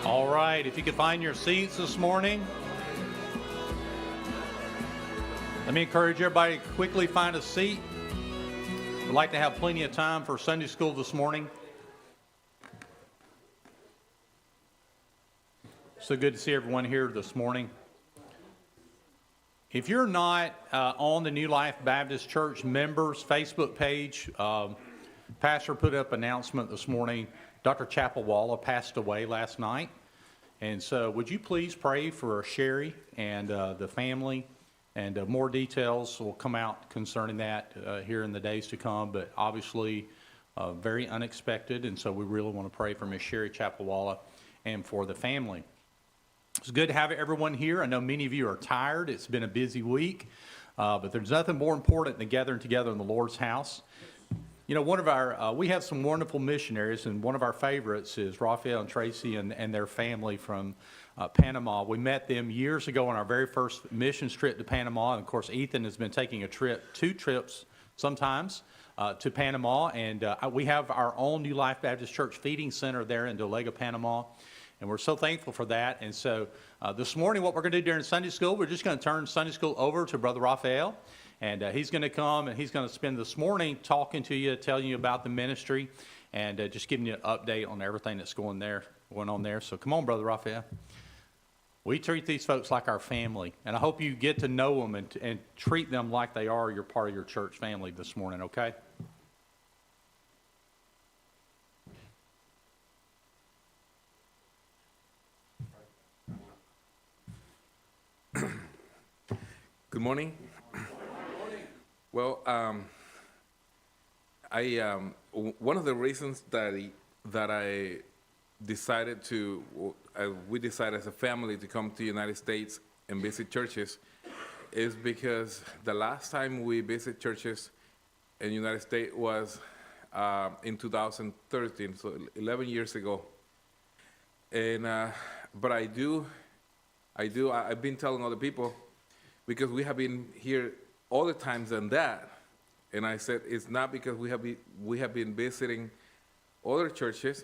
All right, if you could find your seats this morning. Let me encourage everybody to quickly find a seat. We'd like to have plenty of time for Sunday school this morning. So good to see everyone here this morning. If you're not on the New Life Baptist Church members Facebook page, Pastor put up an announcement this morning. Dr. Chapelwalla passed away last night. And so would you please pray for Sherry and the family? And more details will come out concerning that here in the days to come. But obviously, very unexpected. And so we really want to pray for Miss Sherry Chapelwalla and for the family. It's good to have everyone here. I know many of you are tired. It's been a busy week. But there's nothing more important than gathering together in the Lord's house. You know, one of our, we have some wonderful missionaries, and one of our favorites is Raphael and Tracy and their family from Panama. We met them years ago on our very first missions trip to Panama. And of course, Ethan has been taking two trips sometimes to Panama. And we have our own New Life Baptist Church feeding center there in Dolega, Panama. And we're so thankful for that. And so this morning, what we're going to do during Sunday school, we're just going to turn Sunday school over to Brother Raphael. And he's going to come and he's going to spend this morning talking to you, telling you about the ministry, and just giving you an update on everything that's going on there. So come on, Brother Raphael. We treat these folks like our family. And I hope you get to know them and treat them like they are your part of your church family this morning, okay? Good morning. Well, one of the reasons that I decided we decided as a family to come to the United States and visit churches is because the last time we visited churches in the United States was in 2013, so 11 years ago. And but I've been telling other people, because we have been here other times than that, and I said it's not because we have been visiting other churches.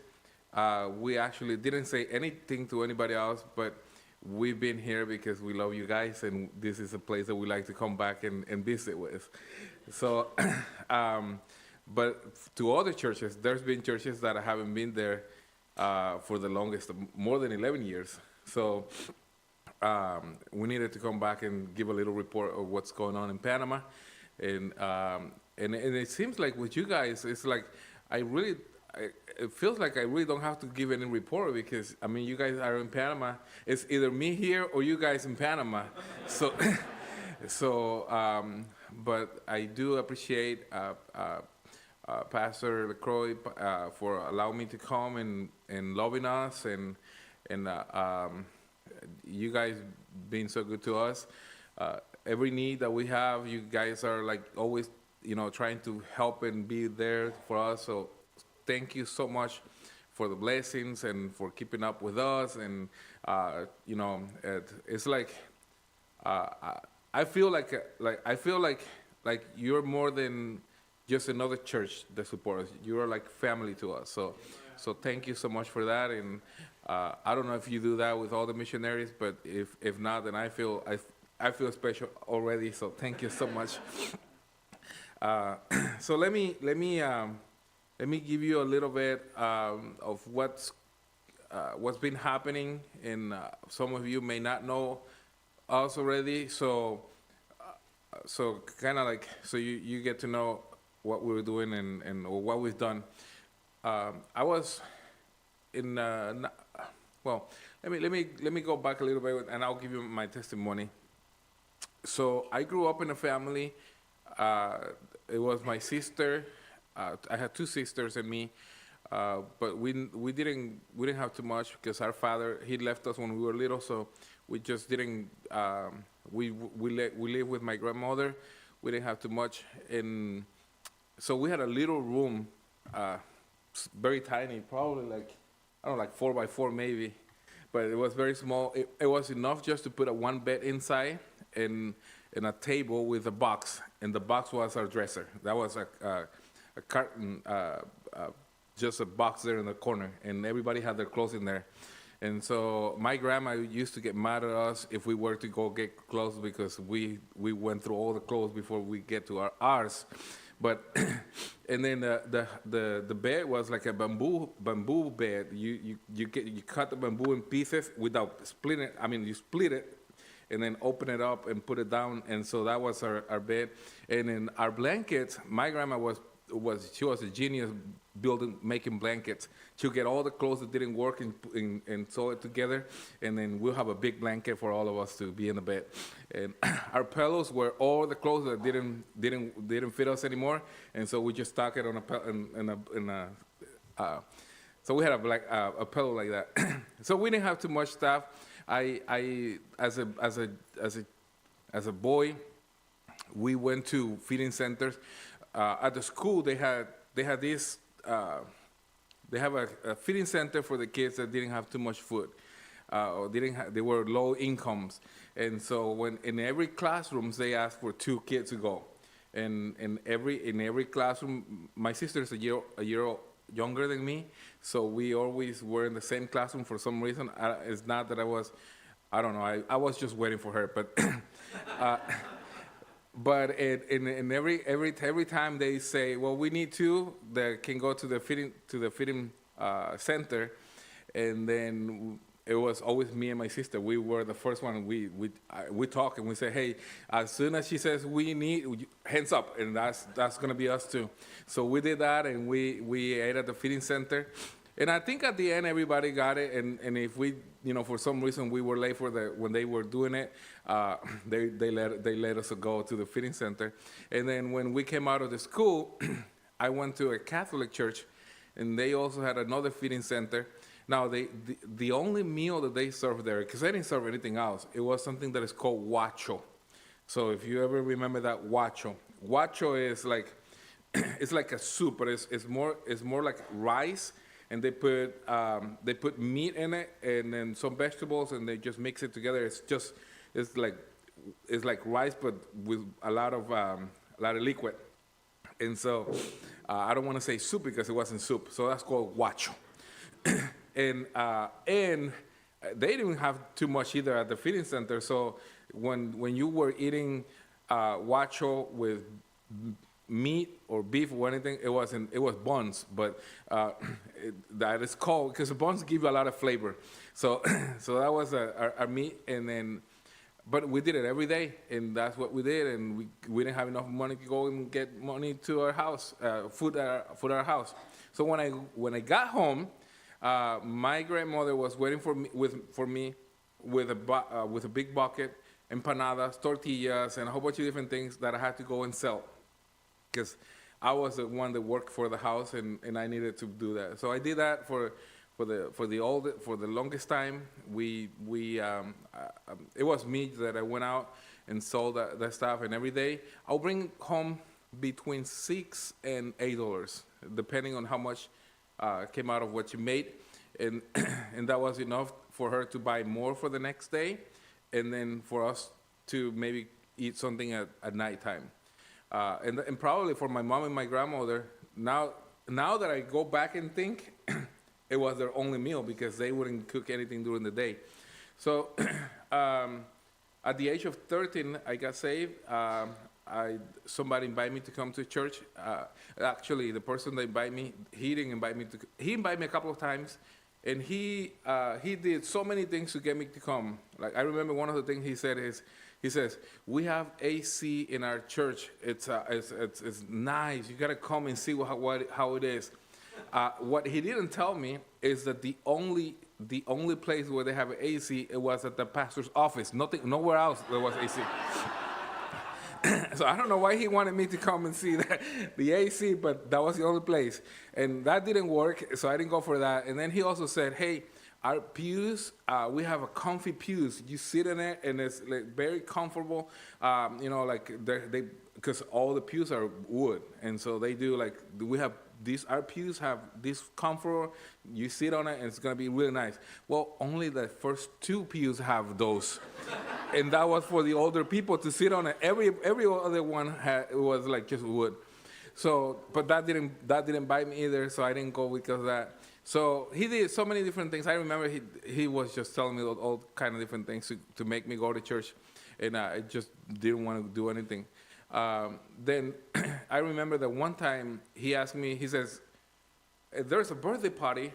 We actually didn't say anything to anybody else, but we've been here because we love you guys, and this is a place that we like to come back and visit with. So, but to other churches, there's been churches that I haven't been there for the longest, more than 11 years. So. We needed to come back and give a little report of what's going on in Panama, and it seems like with you guys, it's like it feels like I really don't have to give any report, because I mean, you guys are in Panama. It's either me here or you guys in Panama. So, but I do appreciate Pastor LaCroix for allowing me to come and loving us and you guys being so good to us. Every need that we have, you guys are like always, trying to help and be there for us. So thank you so much for the blessings and for keeping up with us. And, it's like, I feel like you're more than just another church that supports us. You are like family to us. So thank you so much for that. And I don't know if you do that with all the missionaries, but if not, then I feel special already. So thank you so much. So let me give you a little bit of what's been happening, and some of you may not know us already. So kind of like, so you get to know what we're doing and what we've done. I was in well, let me go back a little bit, and I'll give you my testimony. So I grew up in a family. It was my sister. I had two sisters and me, but we didn't have too much, because our father, he left us when we were little, so we just didn't. We lived with my grandmother. We didn't have too much, and so we had a little room, very tiny, probably like, I don't know, like 4 by 4 maybe, but it was very small. It was enough just to put one bed inside and a table with a box, and the box was our dresser. That was a curtain, just a box there in the corner, and everybody had their clothes in there. And so my grandma used to get mad at us if we were to go get clothes because we went through all the clothes before we get to ours. But and then the bed was like a bamboo bed. You cut the bamboo in pieces without splitting it. I mean, you split it and then open it up and put it down. And so that was our bed. And then our blankets, my grandma she was a genius making blankets. She'll get all the clothes that didn't work and sew it together, and then we'll have a big blanket for all of us to be in the bed. And our pillows were all the clothes that didn't fit us anymore, and so we just stuck it on so we had a pillow like that. So we didn't have too much stuff. I as a boy, we went to feeding centers. At the school, they have this. They have a feeding center for the kids that didn't have too much food, or they were low incomes, and so when in every classroom they asked for 2 kids to go, and in every classroom, my sister is a year younger than me, so we always were in the same classroom for some reason. It's not that I don't know, I was just waiting for her, but. But in every time they say, well, we need 2 that can go to the feeding center, and then it was always me and my sister. We were the first one. We talk and we say, hey, as soon as she says we need, hands up, and that's gonna be us too. So we did that, and we ate at the feeding center. And I think at the end, everybody got it. And if we, for some reason we were late when they were doing it, they let us go to the feeding center. And then when we came out of the school, I went to a Catholic church, and they also had another feeding center. Now, the only meal that they served there, because they didn't serve anything else, it was something that is called huacho. So if you ever remember that huacho is like, it's like a soup, but it's more like rice. And they put meat in it and then some vegetables, and they just mix it together. It's like rice, but with a lot of liquid. And so I don't want to say soup because it wasn't soup. So that's called huacho. And they didn't have too much either at the feeding center. So when you were eating huacho with meat or beef or anything, it was buns, but that is called because the buns give you a lot of flavor. So that was our meat, and then, but we did it every day, and that's what we did, and we didn't have enough money to go and get money to our house, food at our house. So when I got home, my grandmother was waiting for me with a big bucket, empanadas, tortillas, and a whole bunch of different things that I had to go and sell. Because I was the one that worked for the house, and I needed to do that. So I did that for the longest time. It was me that I went out and sold that stuff, and every day I'll bring home between $6 and $8, depending on how much came out of what you made, and and that was enough for her to buy more for the next day, and then for us to maybe eat something at nighttime. And probably for my mom and my grandmother, now that I go back and think, it was their only meal because they wouldn't cook anything during the day. So at the age of 13, I got saved. Somebody invited me to come to church. Actually, the person that invited me, he didn't invite me to. He invited me a couple of times, and he did so many things to get me to come. Like I remember one of the things he said is, he says, we have AC in our church. It's nice. You gotta come and see how it is. What he didn't tell me is that the only place where they have AC, it was at the pastor's office. Nowhere else there was AC. So I don't know why he wanted me to come and see the AC, but that was the only place. And that didn't work, so I didn't go for that. And then he also said, hey, our pews, we have a comfy pews. You sit in it, and it's like very comfortable. Because all the pews are wood, and so they do our pews have this comfort. You sit on it, and it's gonna be really nice. Well, only the first 2 pews have those, and that was for the older people to sit on it. Every other one was like just wood. So, but that didn't bite me either. So I didn't go because of that. So he did so many different things. I remember he was just telling me all kind of different things to make me go to church, and I just didn't want to do anything. Then I remember that one time he asked me, he says, there's a birthday party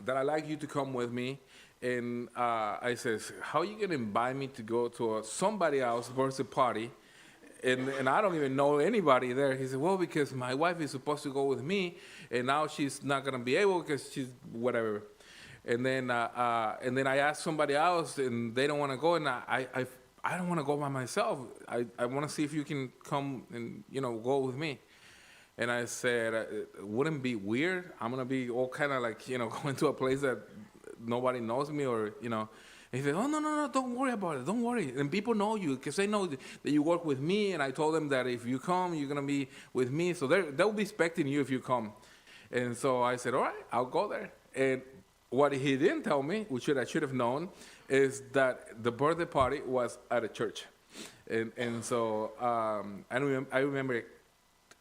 that I'd like you to come with me. And I says, how are you going to invite me to go to somebody else's birthday party? And I don't even know anybody there. He said, well, because my wife is supposed to go with me, and now she's not going to be able because she's whatever. And then I asked somebody else, and they don't want to go, and I don't want to go by myself. I want to see if you can come and, go with me. And I said, wouldn't it be weird? I'm going to be all kind of like, going to a place that nobody knows me or. And he said, oh, no, don't worry about it. Don't worry. And people know you because they know that you work with me. And I told them that if you come, you're going to be with me. So they'll be expecting you if you come. And so I said, all right, I'll go there. And what he didn't tell me, which I should have known, is that the birthday party was at a church. And so I remember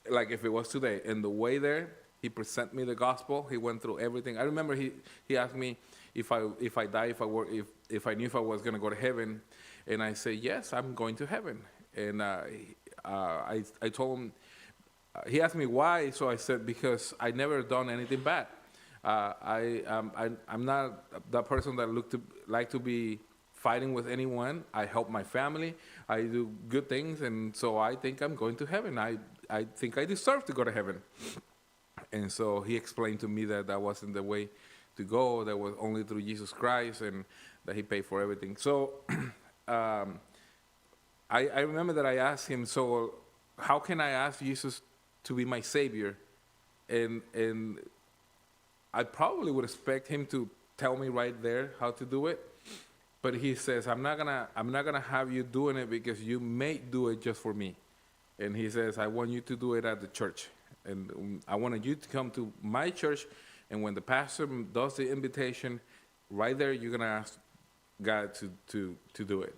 like if it was today. And the way there, he presented me the gospel. He went through everything. I remember he asked me if I die, if I knew if I was going to go to heaven. And I said, yes, I'm going to heaven. And I told him, he asked me why. So I said, because I never done anything bad. I'm not that person that like to be fighting with anyone. I help my family. I do good things. And so I think I'm going to heaven. I think I deserve to go to heaven. And so he explained to me that wasn't the way to go, that was only through Jesus Christ, and that he paid for everything. So I remember that I asked him, so how can I ask Jesus to be my Savior? And I probably would expect him to tell me right there how to do it. But he says, I'm not gonna have you doing it because you may do it just for me. And he says, I want you to do it at the church. And I wanted you to come to my church, and when the pastor does the invitation, right there, you're going to ask God to do it.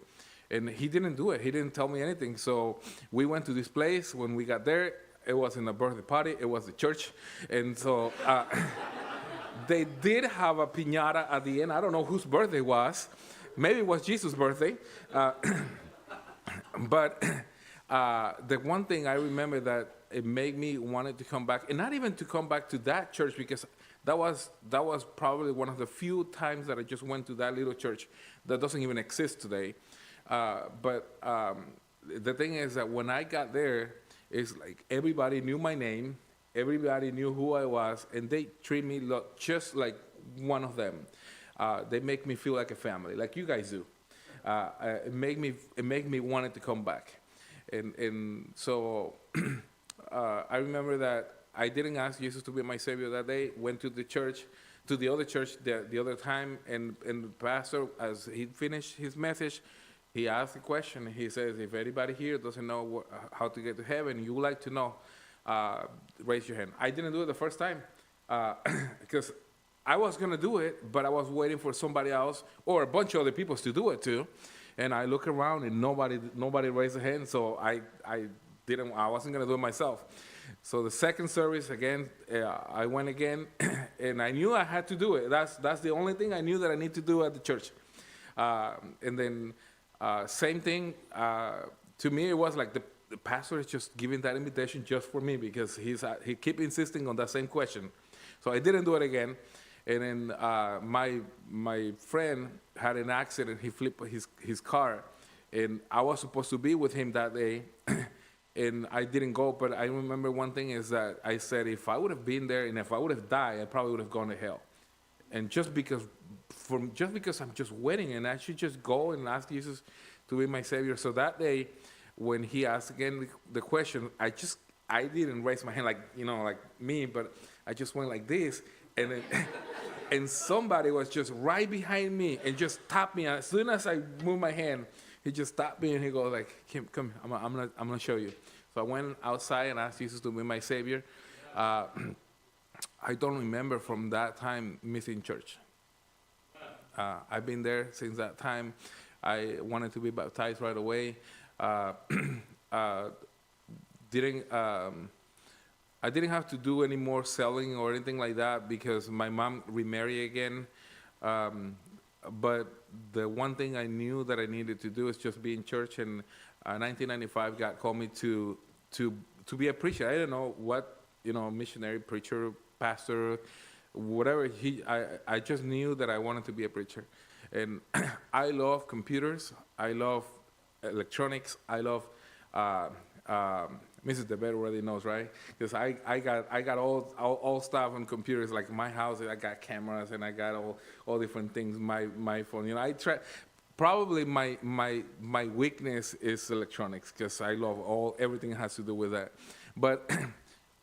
And he didn't do it. He didn't tell me anything. So we went to this place. When we got there, it wasn't a birthday party. It was the church. And so they did have a piñata at the end. I don't know whose birthday it was. Maybe it was Jesus' birthday. But the one thing I remember that it made me wanted to come back, and not even to come back to that church, because that was probably one of the few times that I just went to that little church that doesn't even exist today. But the thing is that when I got there, it's like everybody knew my name, everybody knew who I was, and they treat me just like one of them. They make me feel like a family, like you guys do. It made me wanted to come back, and so. I remember that I didn't ask Jesus to be my Savior that day. Went to the church, to the other church the other time, and the pastor, as he finished his message, he asked a question. He says, if anybody here doesn't know how to get to heaven, you would like to know, raise your hand. I didn't do it the first time because I was going to do it, but I was waiting for somebody else or a bunch of other people to do it too. And I look around and nobody raised a hand, so I wasn't going to do it myself. So the second service, again, I went again, and I knew I had to do it. That's the only thing I knew that I need to do at the church. And then same thing, to me, it was like the pastor is just giving that invitation just for me because he keep insisting on that same question. So I didn't do it again. And then my friend had an accident. He flipped his car, and I was supposed to be with him that day. And I didn't go, but I remember one thing is that I said if I would have been there and if I would have died, I probably would have gone to hell. And just because I'm just waiting, and I should just go and ask Jesus to be my Savior. So that day, when he asked again the question, I didn't raise my hand like me, but I just went like this, and then, and somebody was just right behind me and just tapped me. As soon as I moved my hand, he just stopped me and he goes like, Kim, come, I'm gonna show you. So I went outside and asked Jesus to be my Savior. I don't remember from that time missing church. I've been there since that time. I wanted to be baptized right away. I I didn't have to do any more selling or anything like that because my mom remarried again. But the one thing I knew that I needed to do is just be in church. And 1995, God called me to be a preacher. I didn't know what, missionary, preacher, pastor, whatever. I just knew that I wanted to be a preacher. And I love computers. I love electronics. I love Mrs. DeBet already knows, right? Because I got all stuff on computers. Like my house, I got cameras and I got all different things. My phone, I try. Probably my weakness is electronics because I love everything has to do with that. But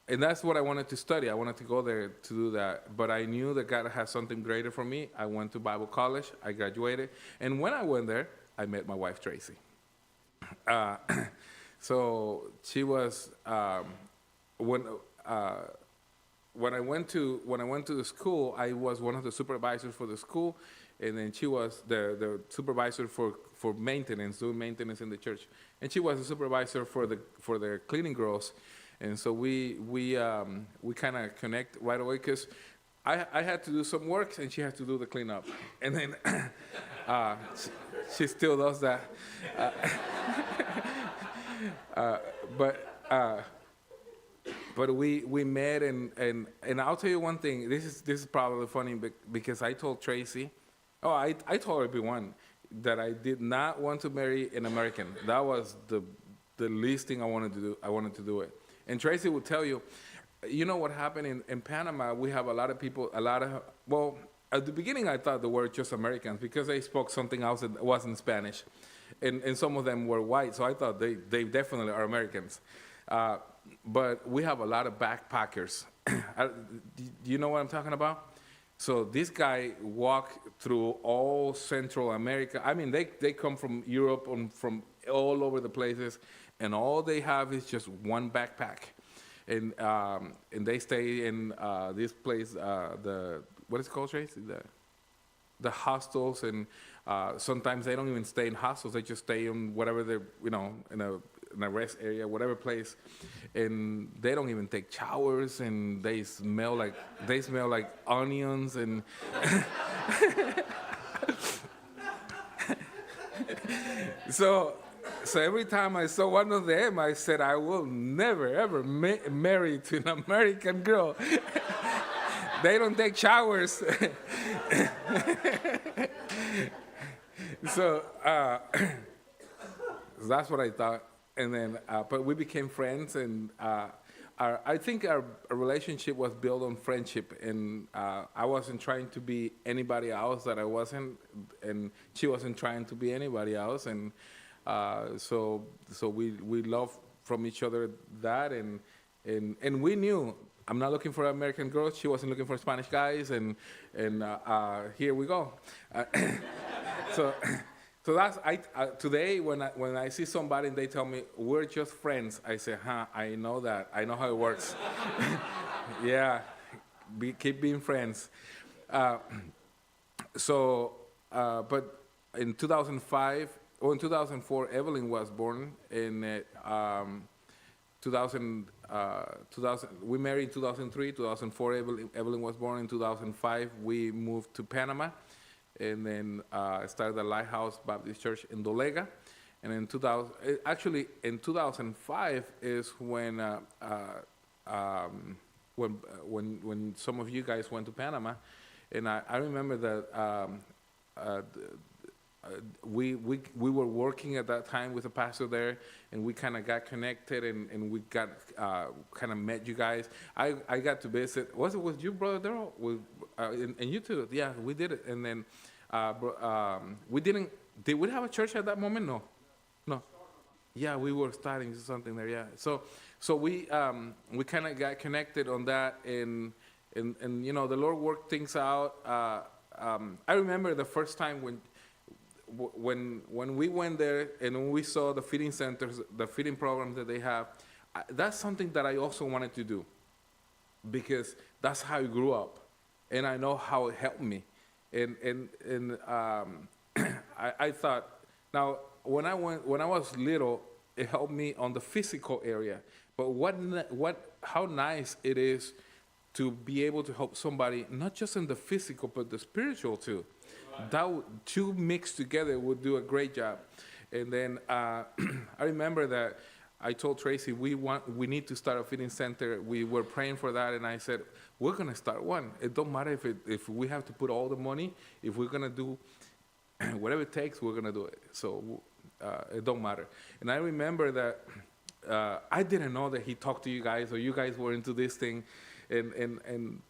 and that's what I wanted to study. I wanted to go there to do that. But I knew that God had something greater for me. I went to Bible college. I graduated, and when I went there, I met my wife Tracy. So she was when I went to the school, I was one of the supervisors for the school, and then she was the supervisor for maintenance, doing maintenance in the church, and she was the supervisor for the cleaning girls, and so we kind of connect right away because I had to do some work and she had to do the cleanup, and then she still does that. But we met and I'll tell you one thing. This is probably funny because I told Tracy, I told everyone that I did not want to marry an American. That was the least thing I wanted to do. I wanted to do it. And Tracy would tell you, what happened in Panama? We have a lot of people. Well, at the beginning I thought they were just Americans because they spoke something else that wasn't Spanish. And some of them were white, so I thought they definitely are Americans. But we have a lot of backpackers. Do you know what I'm talking about? So this guy walked through all Central America. I mean, they come from Europe and from all over the places, and all they have is just one backpack. And they stay in this place, what is it called, Tracy? The hostels, and sometimes they don't even stay in hostels. They just stay in whatever they're, in a rest area, whatever place, and they don't even take showers, and they smell like onions, and so every time I saw one of them, I said, I will never ever marry to an American girl. They don't take showers. So that's what I thought. And then, but we became friends, and I think our relationship was built on friendship. And I wasn't trying to be anybody else that I wasn't, and she wasn't trying to be anybody else. And so we loved from each other that, and we knew. I'm not looking for American girls. She wasn't looking for Spanish guys, and here we go. So that's today when I see somebody and they tell me we're just friends, I say, I know that. I know how it works. Yeah, keep being friends. But in 2005 or in 2004, Evelyn was born. In 2000, we married in 2003. 2004, Evelyn was born. In 2005, we moved to Panama. And then started the Lighthouse Baptist Church in Dolega. And in 2005 is when some of you guys went to Panama, and I remember that we were working at that time with a pastor there, and we kind of got connected, and we got kind of met you guys. I got to visit. Was it with you, Brother Darrell? And you too. Yeah, we did it. And then we didn't. Did we have a church at that moment? No. Yeah, we were starting something there. Yeah. So we kind of got connected on that, and the Lord worked things out. I remember the first time when we went there and when we saw the feeding centers, the feeding programs that they have. That's something that I also wanted to do, because that's how I grew up, and I know how it helped me. And I thought, now when I was little, it helped me on the physical area, But how nice it is to be able to help somebody, not just in the physical, but the spiritual too. Two mixed together would do a great job. And then I remember that I told Tracy we need to start a fitting center. We were praying for that, and I said we're gonna start one. It don't matter if we have to put all the money. If we're gonna do whatever it takes, we're gonna do it. So it don't matter. And I remember that I didn't know that he talked to you guys, or you guys were into this thing, and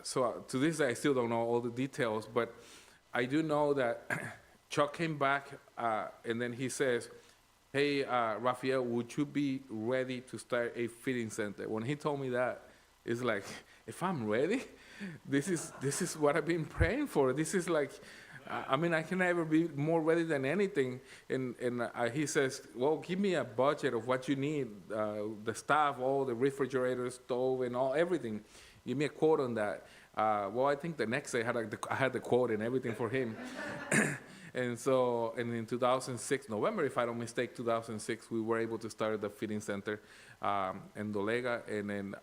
so to this day I still don't know all the details, but I do know that Chuck came back and then he says, "Hey, Raphael, would you be ready to start a fitting center?" When he told me that, it's like, if I'm ready, this is what I've been praying for. This is like, I mean, I can never be more ready than anything. And he says, "Well, give me a budget of what you need, the stuff, all the refrigerator, stove, and everything. Give me a quote on that." Well, I think the next day I had the quote and everything for him. And so, and in 2006, November, if I don't mistake, 2006, we were able to start the fitting center in Dolega, and then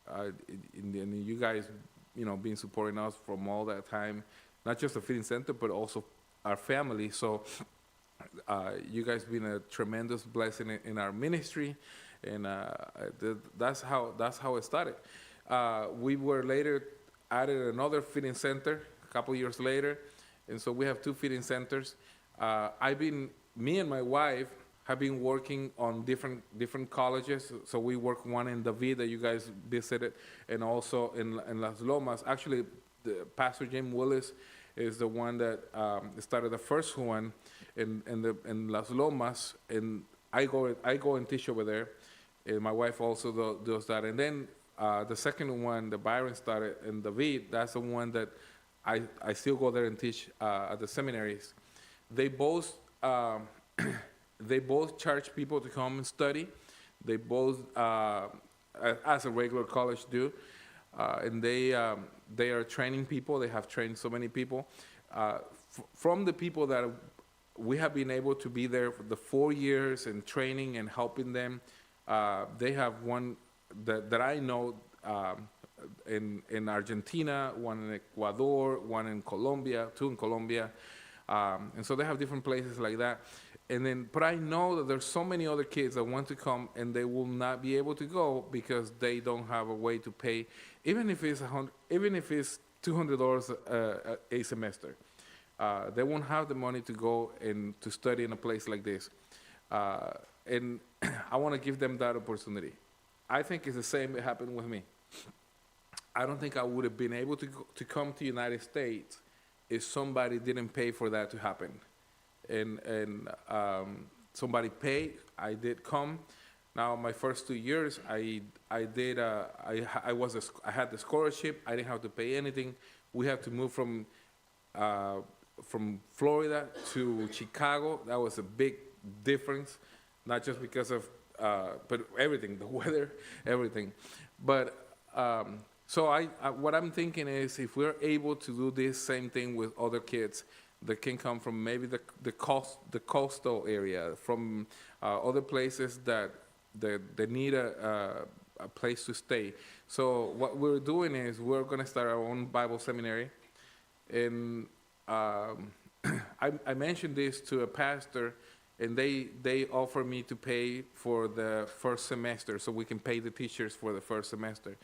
and you guys, been supporting us from all that time, not just the fitting center, but also our family. So you guys been a tremendous blessing in our ministry, and that's how it started. We were later added another fitting center a couple years later, and so we have two fitting centers. Me and my wife have been working on different colleges. So we work one in David that you guys visited, and also in Las Lomas. Actually, Pastor James Willis is the one that started the first one in Las Lomas, and I go and teach over there, and my wife also does that. And then the second one, the Byron started in David, that's the one that I still go there and teach at the seminaries. They both they both charge people to come and study. They both, as a regular college do, and they are training people. They have trained so many people. From the people that we have been able to be there for the 4 years and training and helping them, they have one that I know in Argentina, one in Ecuador, one in Colombia, two in Colombia, and so they have different places like that. And then, but I know that there's so many other kids that want to come and they will not be able to go because they don't have a way to pay, even if it's $200 a semester. They won't have the money to go and to study in a place like this. And I want to give them that opportunity. I think it's the same that happened with me. I don't think I would have been able to come to the United States if somebody didn't pay for that to happen. And somebody paid. I did come. Now my first 2 years, I had the scholarship. I didn't have to pay anything. We had to move from Florida to Chicago. That was a big difference, not just because of but everything, the weather, everything. But so what I'm thinking is, if we're able to do this same thing with other kids that can come from maybe the coastal area, from other places that they need a place to stay. So what we're doing is we're going to start our own Bible seminary. And I mentioned this to a pastor, and they offer me to pay for the first semester, so we can pay the teachers for the first semester.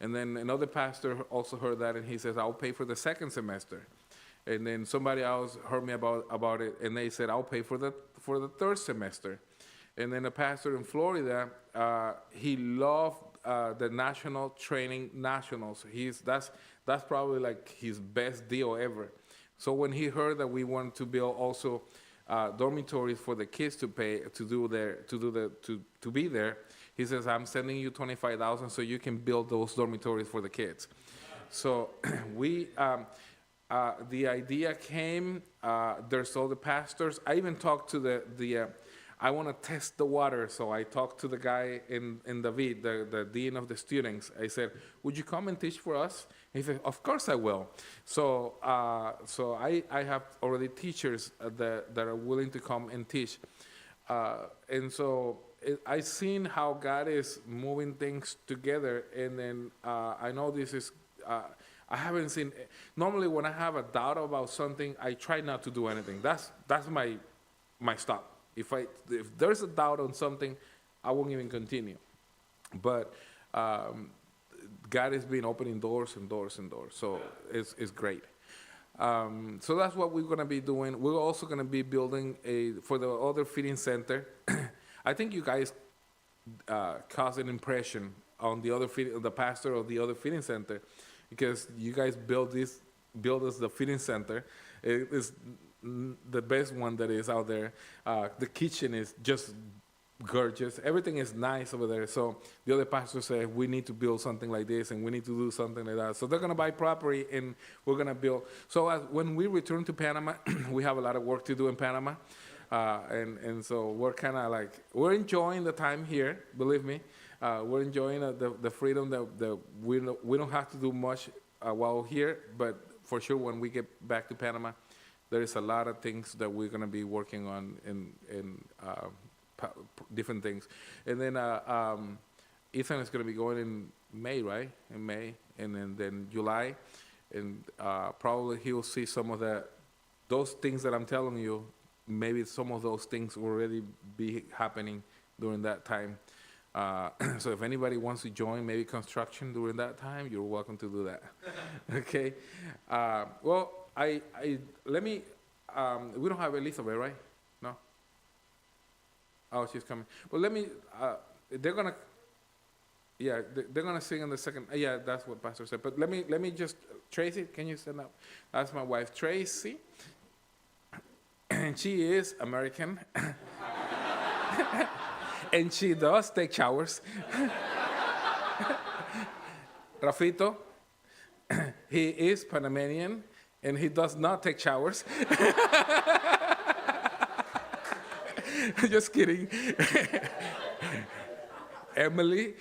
And then another pastor also heard that, and he says, "I'll pay for the second semester." And then somebody else heard me about it, and they said, "I'll pay for the third semester." And then a pastor in Florida, he loved the national training nationals. That's probably like his best deal ever. So when he heard that we wanted to build also dormitories for the kids to pay to be there, he says, "I'm sending you $25,000 so you can build those dormitories for the kids." So the idea came. There's all the pastors. I even talked to I want to test the water, so I talked to the guy in David, the dean of the students. I said, "Would you come and teach for us?" He said, "Of course I will." So I have already teachers that are willing to come and teach. And so I seen how God is moving things together, and then I know this is. I haven't seen. Normally, when I have a doubt about something, I try not to do anything. That's my stop. If there's a doubt on something, I won't even continue. But God has been opening doors and doors and doors, so it's great. So that's what we're gonna be doing. We're also gonna be building for the other feeding center. I think you guys caused an impression on the pastor of the other feeding center, because you guys built us the feeding center. It is the best one that is out there. The kitchen is just gorgeous. Everything is nice over there. So the other pastor said, we need to build something like this, and we need to do something like that. So they're going to buy property, and we're going to build. So when we return to Panama, we have a lot of work to do in Panama. And so we're kind of like, we're enjoying the time here, believe me. We're enjoying the freedom that we don't have to do much while here, but for sure when we get back to Panama, there is a lot of things that we're going to be working on in different things. And then Ethan is going to be going in May, right? In May, and then July, and probably he'll see some of those things that I'm telling you. Maybe some of those things will already be happening during that time. So if anybody wants to join maybe construction during that time, you're welcome to do that. Okay. Well, let me. We don't have Elizabeth, right? No. Oh, she's coming. Well, let me. They're gonna. Yeah, they're gonna sing in the second. Yeah, that's what Pastor said. But let me just. Tracy, can you stand up? That's my wife, Tracy, and she is American, and she does take showers. Rafito, he is Panamanian, and he does not take showers. Just kidding. Emily,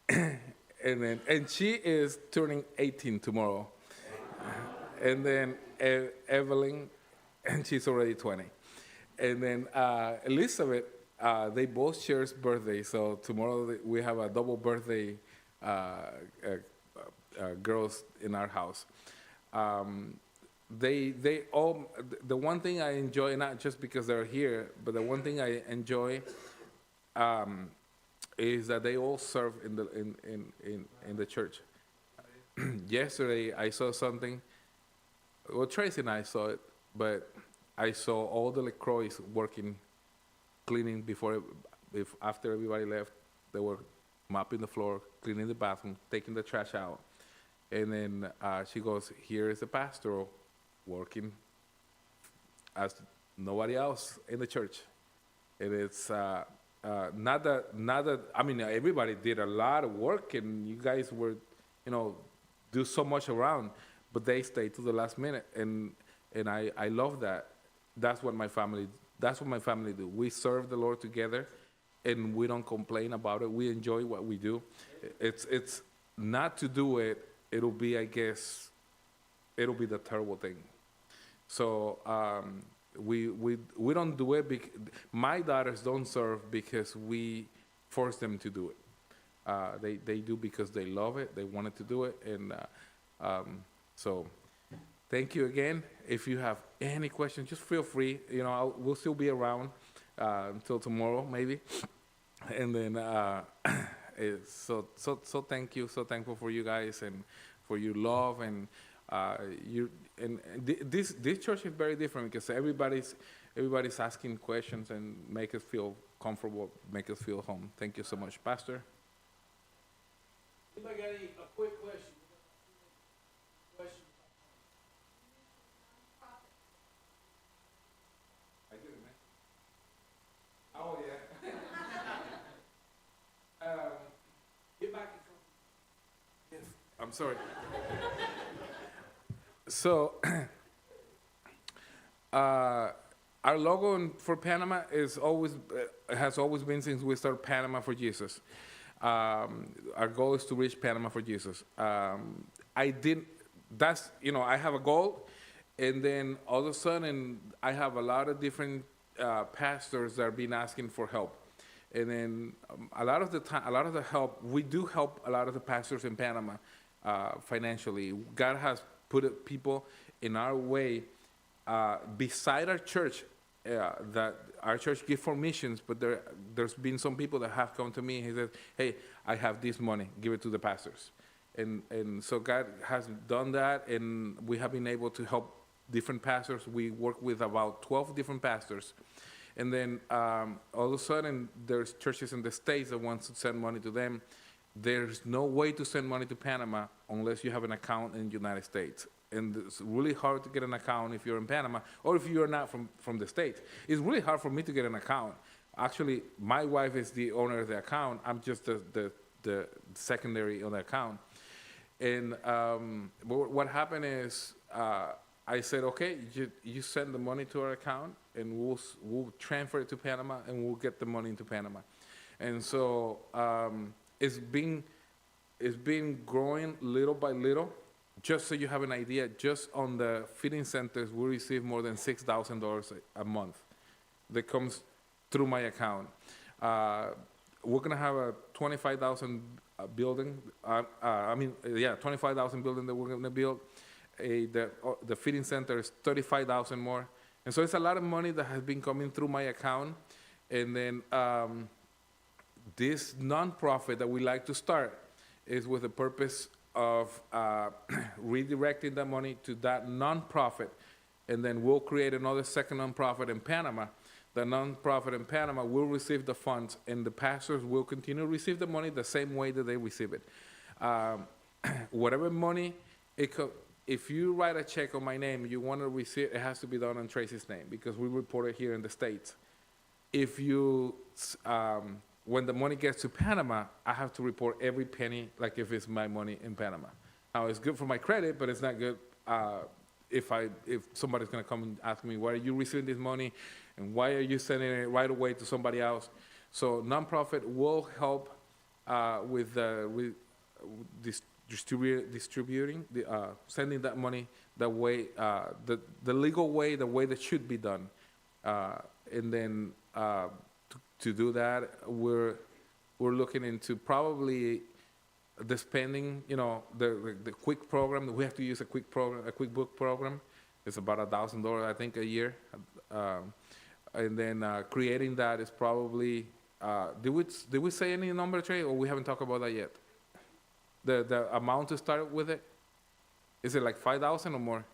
and she is turning 18 tomorrow. And then Evelyn, and she's already 20. And then Elizabeth, they both share birthday, so tomorrow we have a double birthday girls in our house. They all, the one thing I enjoy, not just because they're here, but the one thing I enjoy is that they all serve in the church. Yesterday I saw something. Well, Tracy and I saw it, but I saw all the LaCroix working, cleaning after everybody left. They were mopping the floor, cleaning the bathroom, taking the trash out. And then she goes, here is the pastor working as nobody else in the church. And it's not that, I mean, everybody did a lot of work, and you guys were, do so much around, but they stayed to the last minute. And I love that. That's what my family do. We serve the Lord together, and we don't complain about it. We enjoy what we do. It's not to do it, it'll be, I guess, it'll be the terrible thing. So we don't do it. My daughters don't serve because we force them to do it. They do because they love it. They wanted to do it, and so thank you again. If you have any questions, just feel free. We'll still be around until tomorrow, maybe. And then so thank you. So thankful for you guys and for your love, and this church is very different because everybody's asking questions and make us feel comfortable, make us feel home. Thank you so much, Pastor. Anybody got a quick question? I did it, man. Oh yeah. Get back in front. Yes. I'm sorry. So, our logo for Panama has always been since we started Panama for Jesus. Our goal is to reach Panama for Jesus. I have a goal, and then all of a sudden I have a lot of different pastors that have been asking for help. And then a lot of the time, a lot of the help, we do help a lot of the pastors in Panama financially. God has put people in our way beside our church, that our church give for missions, but there's been some people that have come to me and he said, hey, I have this money, give it to the pastors. And so God has done that, and we have been able to help different pastors. We work with about 12 different pastors. And then all of a sudden, there's churches in the States that want to send money to them. There's no way to send money to Panama unless you have an account in the United States. And it's really hard to get an account if you're in Panama, or if you're not from the States. It's really hard for me to get an account. Actually, my wife is the owner of the account. I'm just the secondary on the account. And what happened is, I said, okay, you send the money to our account, and we'll transfer it to Panama, and we'll get the money into Panama. And so it's been growing little by little. Just so you have an idea, just on the feeding centers, we receive more than $6,000 a month that comes through my account. We're gonna have a 25,000 building. 25,000 building that we're gonna build. The feeding center is 35,000 more, and so it's a lot of money that has been coming through my account. And then this nonprofit that we like to start is with the purpose of redirecting that money to that nonprofit, and then we'll create another second nonprofit in Panama. The nonprofit in Panama will receive the funds, and the pastors will continue to receive the money the same way that they receive it. Whatever money, if you write a check on my name, you want to receive, it has to be done on Tracy's name, because we report it here in the States. If you, when the money gets to Panama, I have to report every penny like if it's my money in Panama. Now, it's good for my credit, but it's not good if somebody's going to come and ask me, why are you receiving this money, and why are you sending it right away to somebody else? So nonprofit will help with distributing, sending that money the way, the legal way, the way that should be done. And then to do that, we're looking into probably the spending, the quick program. We have to use a QuickBook program. It's about $1,000, I think, a year. And then creating that is probably, did we say any number, Trey, or we haven't talked about that yet? The amount to start with it? Is it like 5,000 or more?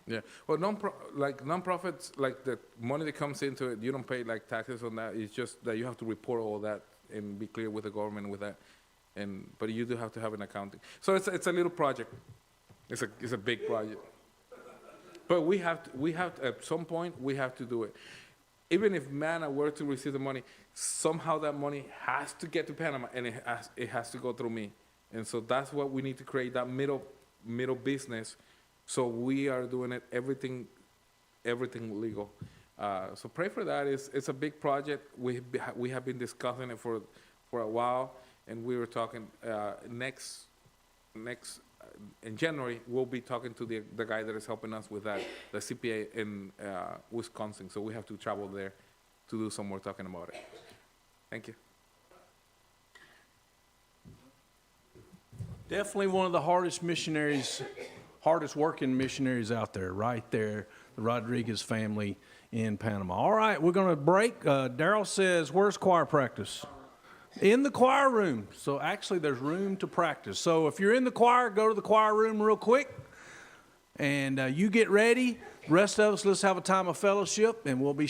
Yeah, well, nonprofits, like the money that comes into it, you don't pay like taxes on that. It's just that you have to report all that and be clear with the government with that. But you do have to have an accounting. So it's a little project. It's a big project. But we have to, at some point we have to do it. Even if MANA were to receive the money, somehow that money has to get to Panama, and it has to go through me. And so that's what we need to create, that middle business. So we are doing it, everything legal. So pray for that. It's a big project. We have been discussing it for a while, and we were talking next in January. We'll be talking to the guy that is helping us with that, the CPA in Wisconsin. So we have to travel there to do some more talking about it. Thank you. Definitely one of the hardest working missionaries out there, right there, the Rodriguez family in Panama. All right, we're going to break. Daryl says, where's choir practice? In the choir room. So actually there's room to practice. So if you're in the choir, go to the choir room real quick, and you get ready. The rest of us, let's have a time of fellowship, and we'll be